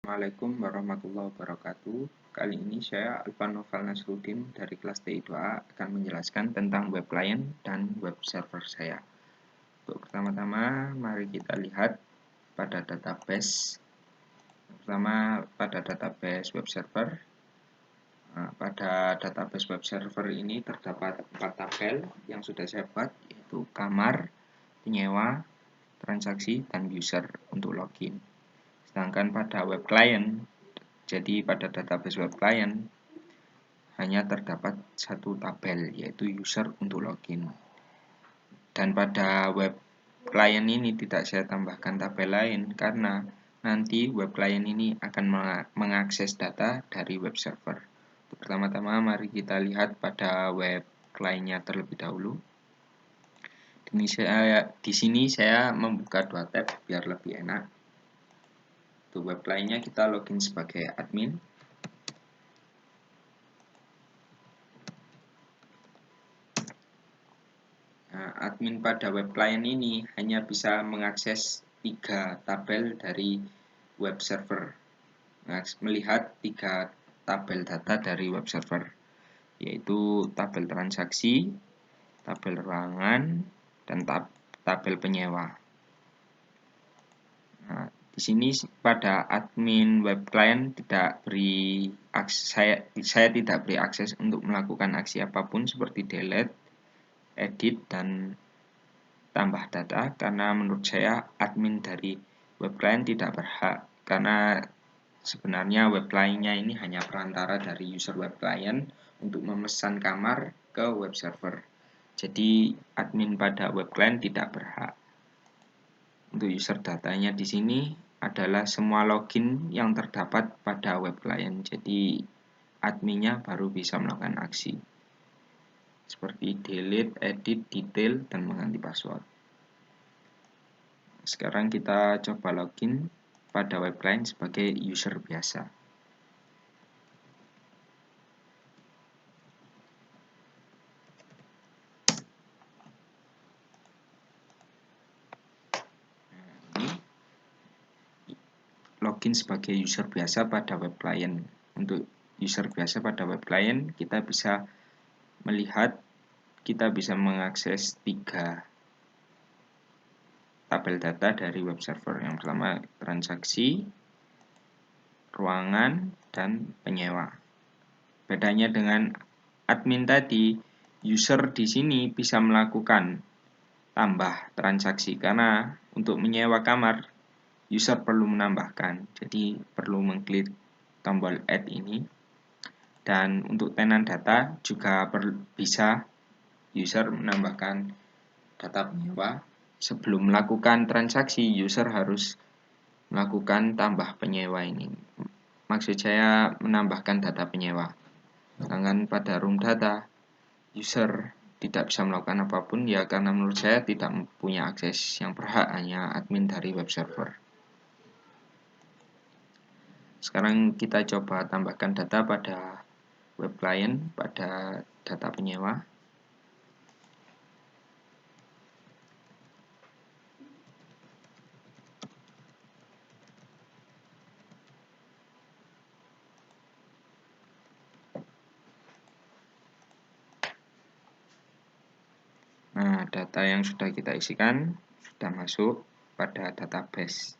Assalamualaikum warahmatullahi wabarakatuh. Kali ini saya Alvan Noval Nasruddin dari kelas TI2A akan menjelaskan tentang web client dan web server saya. Untuk pertama-tama, mari kita lihat pada database. Pertama, pada database web server. Pada database web server ini terdapat 4 tabel yang sudah saya buat, yaitu kamar, penyewa, transaksi, dan user untuk login. Sedangkan pada web client, jadi pada database web client hanya terdapat satu tabel, yaitu user untuk login. Dan pada web client ini tidak saya tambahkan tabel lain karena nanti web client ini akan mengakses data dari web server. Pertama-tama mari kita lihat pada web client-nya terlebih dahulu. Di sini saya membuka 2 tab biar lebih enak. Untuk web client-nya kita login sebagai admin. Nah, admin pada web client ini hanya bisa mengakses 3 tabel dari web server. Melihat 3 tabel data dari web server, yaitu tabel transaksi, tabel ruangan, dan tabel penyewa. Nah, di sini pada admin web client saya tidak beri akses untuk melakukan aksi apapun seperti delete, edit, dan tambah data karena menurut saya admin dari web client tidak berhak, karena sebenarnya web client-nya ini hanya perantara dari user web client untuk memesan kamar ke web server. Jadi admin pada web client tidak berhak. Untuk user datanya di sini adalah semua login yang terdapat pada web client. Jadi adminnya baru bisa melakukan aksi seperti delete, edit, detail, dan mengganti password. Sekarang kita coba login pada web client sebagai user biasa. Login sebagai user biasa pada web client. Untuk user biasa pada web client, kita bisa melihat, kita bisa mengakses 3 tabel data dari web server. Yang pertama transaksi, ruangan, dan penyewa. Bedanya dengan admin tadi, user di sini bisa melakukan tambah transaksi karena untuk menyewa kamar user perlu menambahkan, jadi perlu mengklik tombol add ini. Dan untuk tenan data juga bisa user menambahkan data penyewa. Sebelum melakukan transaksi, user harus melakukan tambah penyewa ini. Maksud saya menambahkan data penyewa. Sedangkan pada room data, user tidak bisa melakukan apapun ya, karena menurut saya tidak punya akses, yang berhak hanya admin dari web server. Sekarang kita coba tambahkan data pada web client, pada data penyewa. Nah, data yang sudah kita isikan sudah masuk pada database.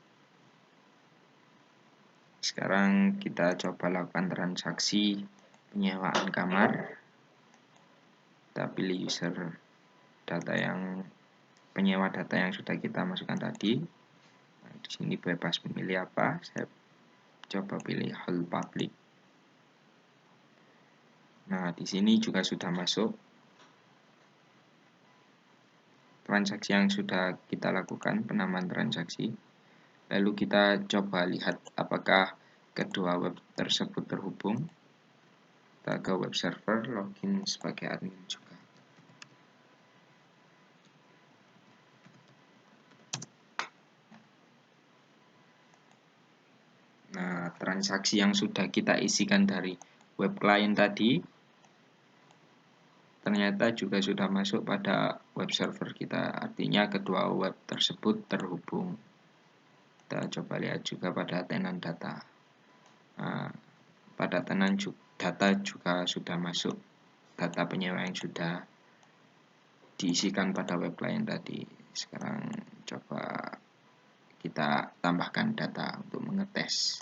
Sekarang kita coba lakukan transaksi penyewaan kamar. Kita pilih user data yang penyewa data yang sudah kita masukkan tadi. Nah, di sini bebas memilih apa. Saya coba pilih whole public. Nah, di sini juga sudah masuk transaksi yang sudah kita lakukan, penamaan transaksi. Lalu kita coba lihat apakah kedua web tersebut terhubung. Kita ke web server, login sebagai admin juga. Nah, transaksi yang sudah kita isikan dari web client tadi ternyata juga sudah masuk pada web server kita. Artinya kedua web tersebut terhubung. Kita coba lihat juga pada tenan data. pada tenan data juga sudah masuk, data penyewa yang sudah diisikan pada web client tadi. Sekarang coba kita tambahkan data untuk mengetes,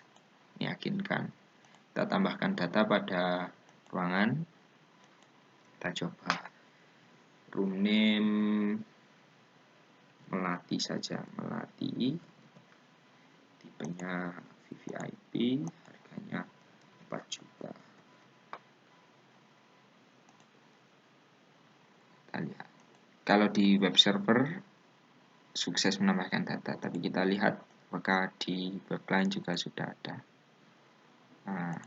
meyakinkan. Kita tambahkan data pada ruangan. Kita coba room name Melati saja, Melati, tipenya VVIP, harganya 4 juta. Kita lihat. Kalau di web server sukses menambahkan data, tapi kita lihat apakah di web client juga sudah ada. Nah,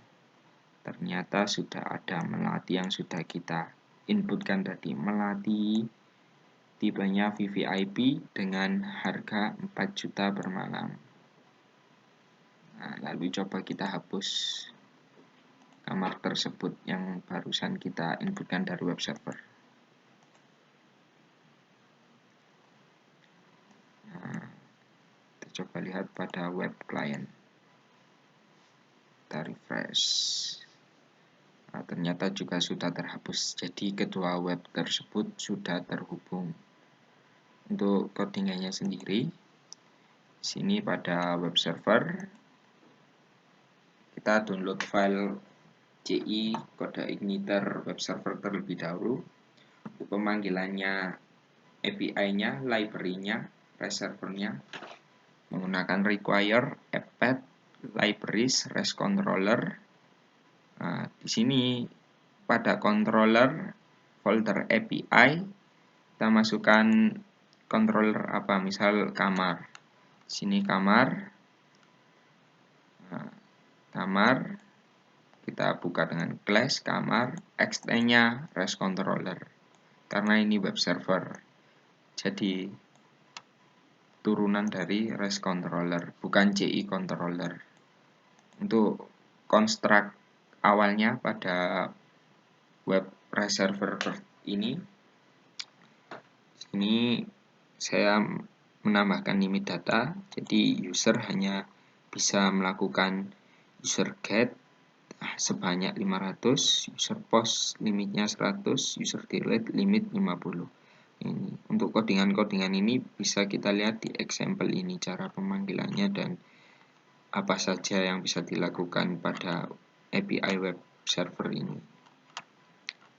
ternyata sudah ada Melati yang sudah kita inputkan tadi. Melati tipenya VVIP dengan harga 4 juta per malam. Nah, lalu coba kita hapus kamar tersebut yang barusan kita inputkan dari web server. Nah, kita coba lihat pada web client. Kita refresh. Nah, ternyata juga sudah terhapus. Jadi kedua web tersebut sudah terhubung. Untuk codingannya sendiri, sini pada web server kita download file CI kode igniter web server terlebih dahulu. Untuk pemanggilannya, API-nya, library-nya, reserver-nya menggunakan require app libraries REST controller. Nah, di sini pada controller folder API kita masukkan controller apa, misal kamar. Sini kamar. Nah, kamar kita buka dengan class kamar, extend-nya REST controller. Karena ini web server. Jadi turunan dari REST controller, bukan CI controller. Untuk construct awalnya pada web server ini saya menambahkan limit data, jadi user hanya bisa melakukan user get sebanyak 500, user post limitnya 100, user delete limit 50. Ini untuk codingan-codingan ini bisa kita lihat di example ini, cara pemanggilannya dan apa saja yang bisa dilakukan pada API web server ini.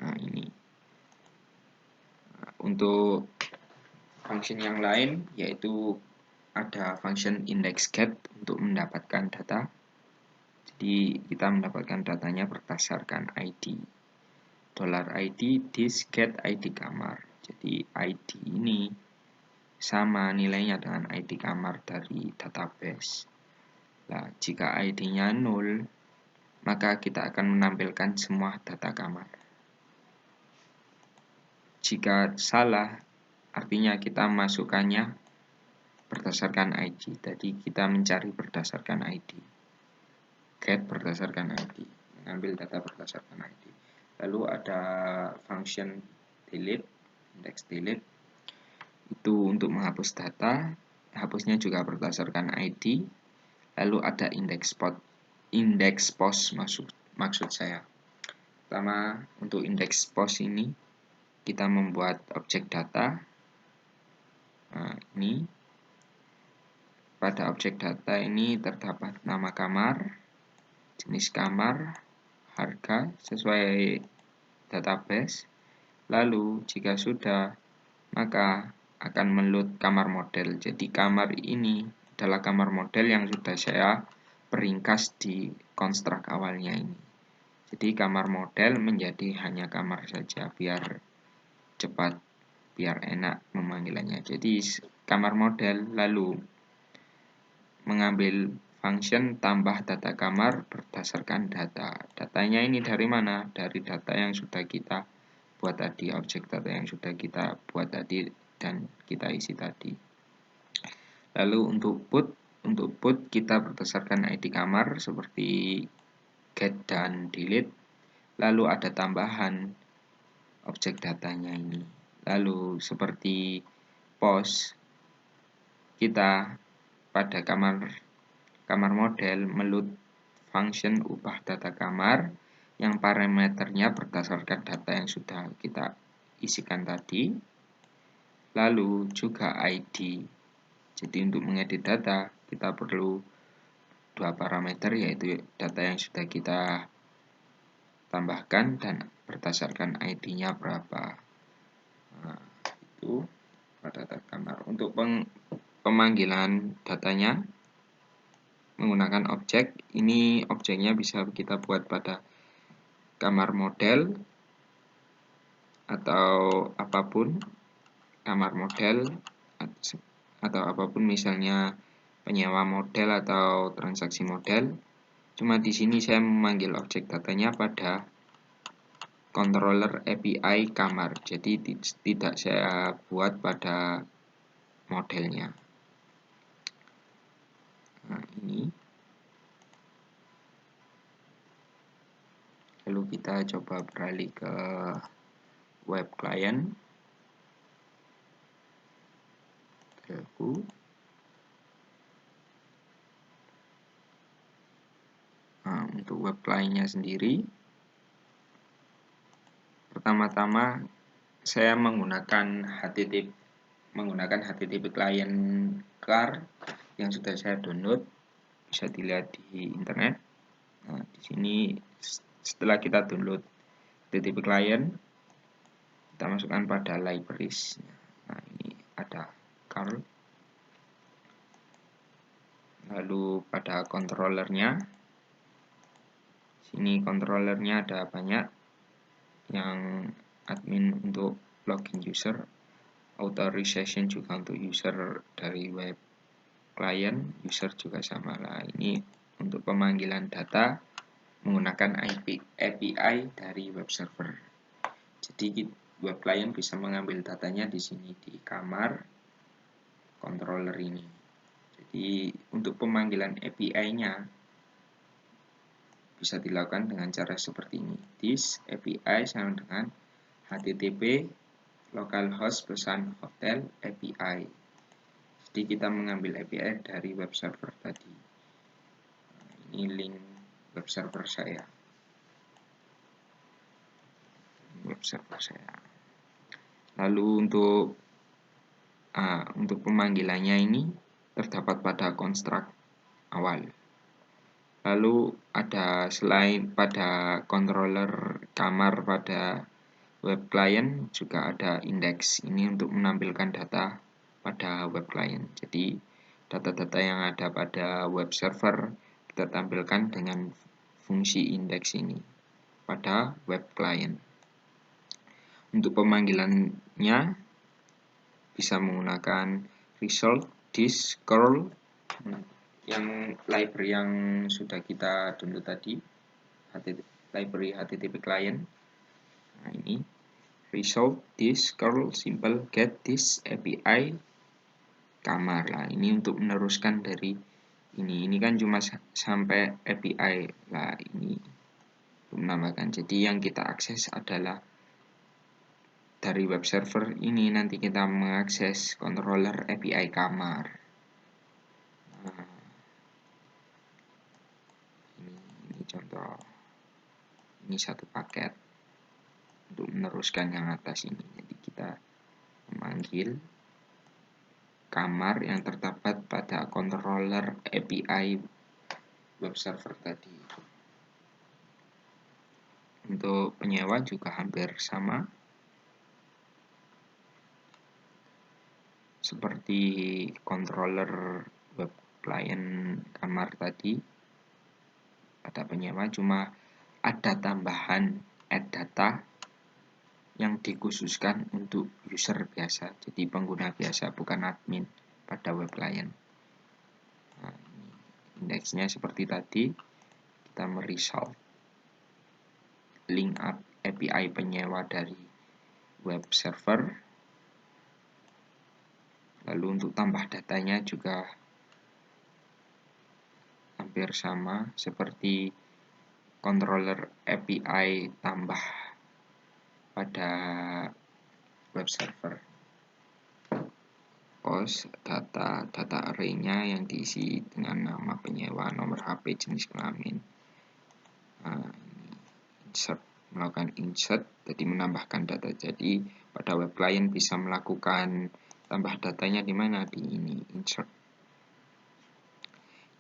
Nah, ini. Nah, untuk function yang lain yaitu ada function index get untuk mendapatkan data. Jadi kita mendapatkan datanya berdasarkan ID. $ID this get ID kamar. Jadi ID ini sama nilainya dengan ID kamar dari database. Nah, jika ID-nya 0, maka kita akan menampilkan semua data kamar. Jika salah, artinya kita masukkannya berdasarkan ID. Jadi kita mencari berdasarkan ID. Get berdasarkan ID. Mengambil data berdasarkan ID. Lalu ada function delete, index delete. Itu untuk menghapus data. Hapusnya juga berdasarkan ID. Lalu ada index post maksud saya. Pertama, untuk index post ini kita membuat objek data. Nah, ini pada objek data ini terdapat nama kamar, jenis kamar, harga sesuai database. Lalu jika sudah, maka akan meload kamar model. Jadi kamar ini adalah kamar model yang sudah saya peringkas di construct awalnya ini. Jadi kamar model menjadi hanya kamar saja biar cepat, biar enak memanggilannya. Jadi kamar model lalu mengambil function tambah data kamar berdasarkan data. Datanya ini dari mana? Dari data yang sudah kita buat tadi, objek data yang sudah kita buat tadi dan kita isi tadi. Lalu untuk put kita berdasarkan ID kamar seperti get dan delete. Lalu ada tambahan objek datanya ini. Lalu seperti post, kita pada kamar model meload function upah data kamar yang parameternya berdasarkan data yang sudah kita isikan tadi. Lalu juga ID. Jadi untuk mengedit data kita perlu dua parameter, yaitu data yang sudah kita tambahkan dan berdasarkan ID-nya berapa. Nah, itu pada data kamar. Untuk pemanggilan datanya menggunakan objek, ini objeknya bisa kita buat pada kamar model atau apapun, kamar model atau apapun, misalnya penyewa model atau transaksi model. Cuma di sini saya memanggil objek datanya pada controller API kamar, jadi tidak saya buat pada modelnya. Nah, ini. Lalu kita coba beralih ke web client. Nah, untuk web client-nya sendiri, pertama-tama saya menggunakan HTTP client car yang sudah saya download, bisa dilihat di internet. Nah, di sini setelah kita download HTTP client, kita masukkan pada libraries. Nah, ini ada car. Lalu pada controllernya, sini controllernya ada banyak, yang admin untuk login user, authorization juga untuk user dari web client, user juga sama lah. Ini untuk pemanggilan data menggunakan API dari web server. Jadi web client bisa mengambil datanya di sini di kamar controller ini. Jadi untuk pemanggilan API-nya bisa dilakukan dengan cara seperti ini. This API sama dengan HTTP localhost pesan hotel API. Jadi kita mengambil API dari web server tadi. Ini link web server saya. Lalu untuk pemanggilannya ini terdapat pada construct awal. Lalu ada selain pada controller kamar pada web client juga ada index. Ini untuk menampilkan data pada web client. Jadi data-data yang ada pada web server kita tampilkan dengan fungsi index ini pada web client. Untuk pemanggilannya bisa menggunakan result, disk, curl, yang library yang sudah kita download tadi, library HTTP client. Nah, ini result, disk, curl, simple, get, disk, API, kamar lah. Ini untuk meneruskan dari ini kan cuma sampai API lah, ini menambahkan. Jadi yang kita akses adalah dari web server ini, nanti kita mengakses controller API kamar. Nah, ini contoh, ini satu paket untuk meneruskan yang atas ini. Jadi kita memanggil kamar yang terdapat pada controller API web server tadi. Untuk penyewa juga hampir sama seperti controller web client kamar tadi. Pada penyewa cuma ada tambahan add data yang dikhususkan untuk user biasa, jadi pengguna biasa, bukan admin pada web client. Nah, indeksnya seperti tadi, kita meresult link up API penyewa dari web server. Lalu untuk tambah datanya juga hampir sama seperti controller API tambah pada web server. Post data array-nya yang diisi dengan nama penyewa, nomor HP, jenis kelamin, insert, jadi menambahkan data. Jadi pada web client bisa melakukan tambah datanya di mana? Di ini, insert.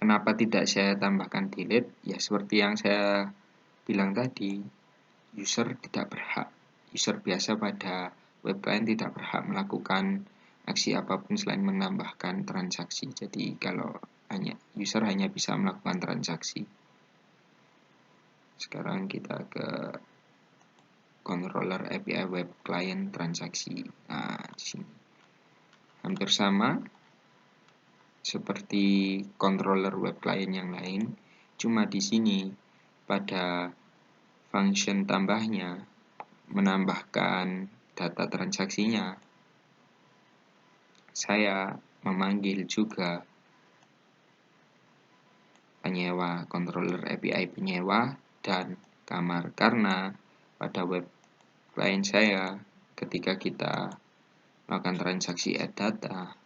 Kenapa tidak saya tambahkan delete? Ya seperti yang saya bilang tadi, user tidak berhak. User biasa pada web client tidak berhak melakukan aksi apapun selain menambahkan transaksi. Jadi kalau user hanya bisa melakukan transaksi. Sekarang kita ke controller API web client transaksi. Nah, di sini hampir sama seperti controller web client yang lain, cuma di sini pada function tambahnya menambahkan data transaksinya, saya memanggil juga penyewa, controller API penyewa dan kamar, karena pada web client saya ketika kita melakukan transaksi add data,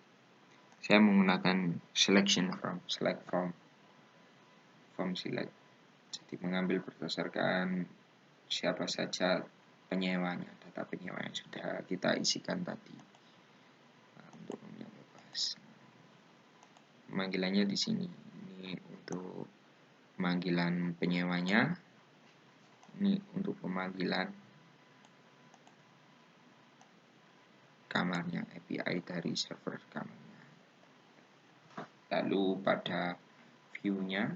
saya menggunakan selection from, select from select. Jadi mengambil berdasarkan siapa saja penyewanya, data penyewa yang sudah kita isikan tadi. Nah, untuk yang bebas, pemanggilannya di sini. Ini untuk pemanggilan penyewanya. Ini untuk pemanggilan kamarnya, API dari server kamarnya. Lalu pada view-nya,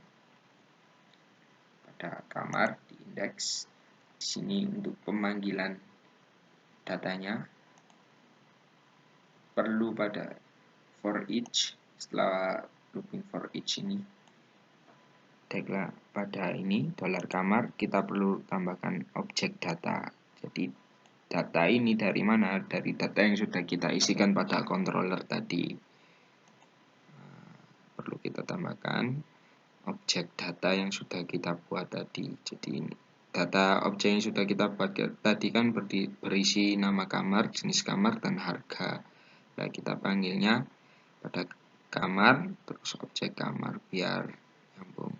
pada kamar di index, di sini untuk pemanggilan datanya perlu pada for each. Setelah looping for each ini, pada ini $kamar kita perlu tambahkan objek data. Jadi data ini dari mana? Dari data yang sudah kita isikan pada controller tadi. Perlu kita tambahkan objek data yang sudah kita buat tadi. Jadi data objek yang sudah kita buat tadi kan berisi nama kamar, jenis kamar, dan harga. Nah, kita panggilnya pada kamar, terus objek kamar, biar nyambung.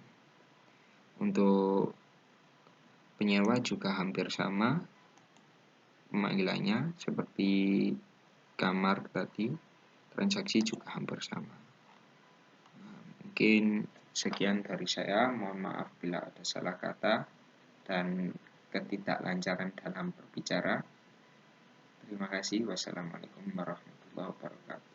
Untuk penyewa juga hampir sama pemanggilannya seperti kamar tadi, transaksi juga hampir sama. Nah, mungkin sekian dari saya, mohon maaf bila ada salah kata dan ketidaklancaran dalam berbicara. Terima kasih. Wassalamualaikum warahmatullahi wabarakatuh.